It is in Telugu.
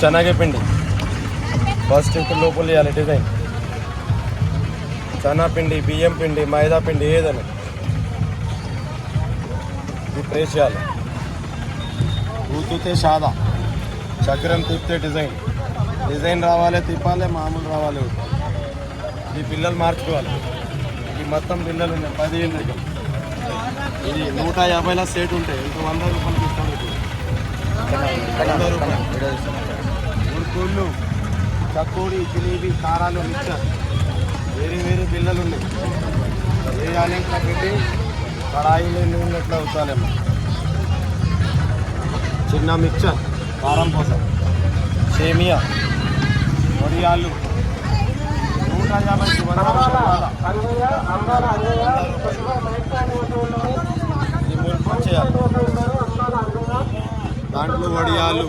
శనగపిండి ఫస్ట్ ఇక్కడ లోపల వేయాలి డిజైన్. చనాపిండి, బియ్యం పిండి, మైదా పిండి ఏదైనా ఇది ప్రెస్ చేయాలి. ఊతితే సాదా, చక్రం తిప్పితే డిజైన్ రావాలి, తిప్పాలి, మామూలు రావాలి. ఈ పిల్లలు మార్చుకోవాలి. ఈ మొత్తం పిల్లలు ఉన్నాయి 10 ఏళ్ళ దగ్గర. ఇది 150ల సెట్ ఉంటాయి. ఇంకా 100 రూపాయలకి ఇస్తాను. 100 రూపాయలు. ఉడుకుళ్ళు, చకోడి, జిలేబీ, కారాలు, మిక్చర్ వేరే పిల్లలు ఉన్నాయి. వేయాలి ఇట్లా పెట్టి కడాయిలో నూనె ఎట్లా అవుతాలేమో. చిన్న మిక్చర్, కారం కోసం, సేమియా, వడియాలు 150 చేయాలి. దాంట్లో వడియాలు